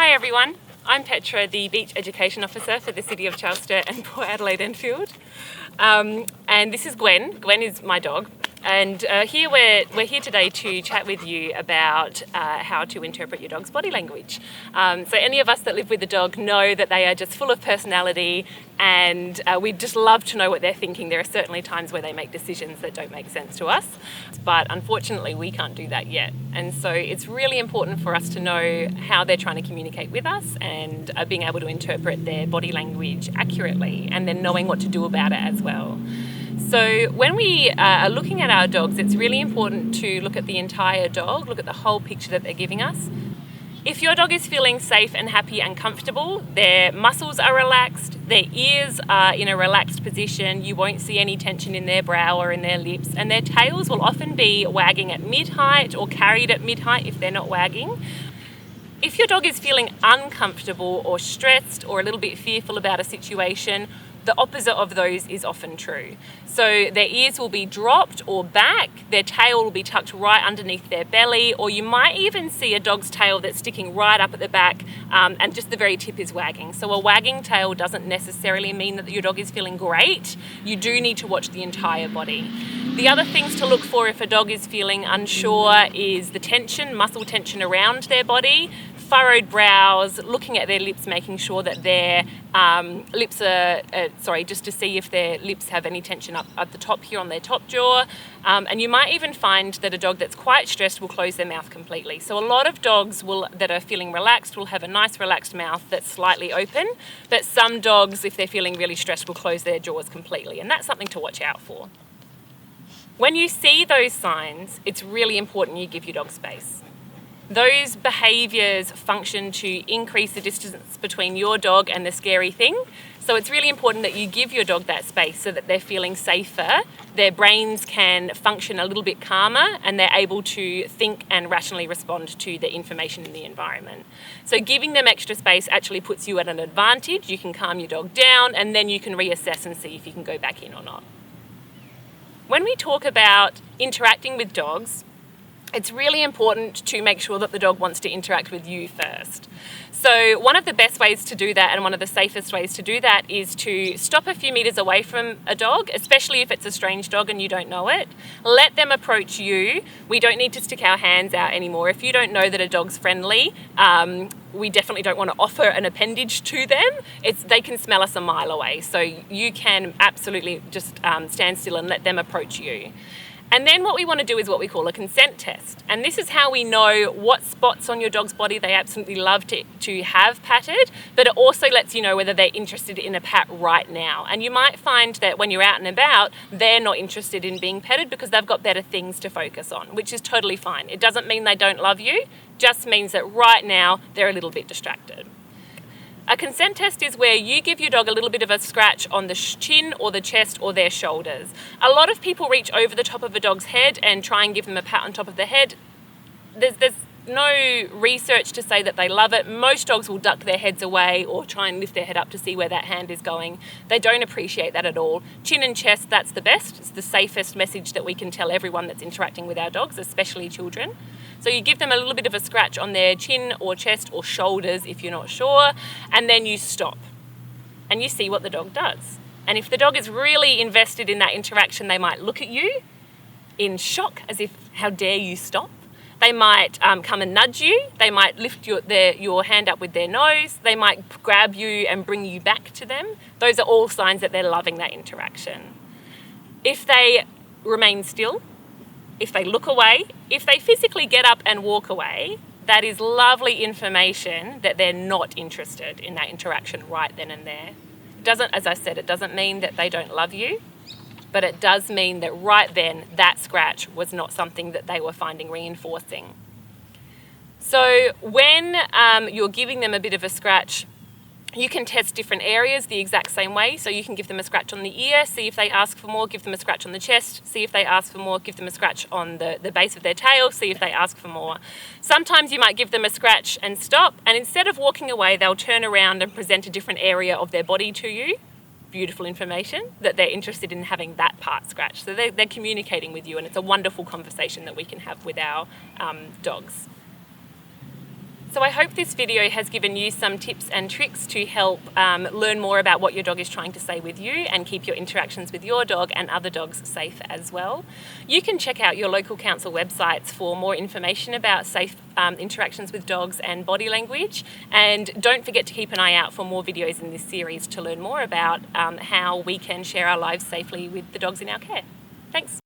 Hi everyone, I'm Petra, the Beach Education Officer for the City of Sturt and Port Adelaide Enfield. And this is Gwen. Gwen is my dog. And we're here today to chat with you about how to interpret your dog's body language. So any of us that live with a dog know that they are just full of personality, and we'd just love to know what they're thinking. There are certainly times where they make decisions that don't make sense to us, but unfortunately we can't do that yet. And so it's really important for us to know how they're trying to communicate with us and being able to interpret their body language accurately, and then knowing what to do about it as well. So when we are looking at our dogs, it's really important to look at the entire dog, look at the whole picture that they're giving us. If your dog is feeling safe and happy and comfortable, their muscles are relaxed, their ears are in a relaxed position, you won't see any tension in their brow or in their lips, and their tails will often be wagging at mid-height or carried at mid-height if they're not wagging. If your dog is feeling uncomfortable or stressed or a little bit fearful about a situation, the opposite of those is often true. So their ears will be dropped or back, their tail will be tucked right underneath their belly, or you might even see a dog's tail that's sticking right up at the back and just the very tip is wagging. So a wagging tail doesn't necessarily mean that your dog is feeling great. You do need to watch the entire body. The other things to look for if a dog is feeling unsure is the tension, muscle tension around their body, furrowed brows, looking at their lips, making sure that their lips are, just to see if their lips have any tension up at the top here on their top jaw. And you might even find that a dog that's quite stressed will close their mouth completely. So a lot of dogs that are feeling relaxed will have a nice relaxed mouth that's slightly open, but some dogs, if they're feeling really stressed, will close their jaws completely, and that's something to watch out for. When you see those signs, it's really important you give your dog space. Those behaviours function to increase the distance between your dog and the scary thing. So it's really important that you give your dog that space so that they're feeling safer, their brains can function a little bit calmer, and they're able to think and rationally respond to the information in the environment. So giving them extra space actually puts you at an advantage. You can calm your dog down, and then you can reassess and see if you can go back in or not. When we talk about interacting with dogs, it's really important to make sure that the dog wants to interact with you first. So one of the best ways to do that, and one of the safest ways to do that, is to stop a few meters away from a dog, especially if it's a strange dog and you don't know it. Let them approach you. We don't need to stick our hands out anymore. If you don't know that a dog's friendly, we definitely don't want to offer an appendage to them. They can smell us a mile away. So you can absolutely just stand still and let them approach you. And then what we want to do is what we call a consent test. And this is how we know what spots on your dog's body they absolutely love to have patted, but it also lets you know whether they're interested in a pat right now. And you might find that when you're out and about, they're not interested in being petted because they've got better things to focus on, which is totally fine. It doesn't mean they don't love you, just means that right now they're a little bit distracted. A consent test is where you give your dog a little bit of a scratch on the chin or the chest or their shoulders. A lot of people reach over the top of a dog's head and try and give them a pat on top of the head. There's no research to say that they love it. Most dogs will duck their heads away or try and lift their head up to see where that hand is going. They don't appreciate that at all. Chin and chest, that's the best. It's the safest message that we can tell everyone that's interacting with our dogs, especially children. So you give them a little bit of a scratch on their chin or chest or shoulders if you're not sure, and then you stop and you see what the dog does. And if the dog is really invested in that interaction, they might look at you in shock as if, how dare you stop? They might come and nudge you. They might lift your hand up with their nose. They might grab you and bring you back to them. Those are all signs that they're loving that interaction. If they remain still, if they look away, if they physically get up and walk away, that is lovely information that they're not interested in that interaction right then and there. As I said, it doesn't mean that they don't love you, but it does mean that right then, that scratch was not something that they were finding reinforcing. So when you're giving them a bit of a scratch, you can test different areas the exact same way. So you can give them a scratch on the ear, see if they ask for more, give them a scratch on the chest, see if they ask for more, give them a scratch on the base of their tail, see if they ask for more. Sometimes you might give them a scratch and stop, and instead of walking away, they'll turn around and present a different area of their body to you. Beautiful information that they're interested in having that part scratched. So they're communicating with you, and it's a wonderful conversation that we can have with our dogs. So I hope this video has given you some tips and tricks to help learn more about what your dog is trying to say with you and keep your interactions with your dog and other dogs safe as well. You can check out your local council websites for more information about safe interactions with dogs and body language, and don't forget to keep an eye out for more videos in this series to learn more about how we can share our lives safely with the dogs in our care. Thanks.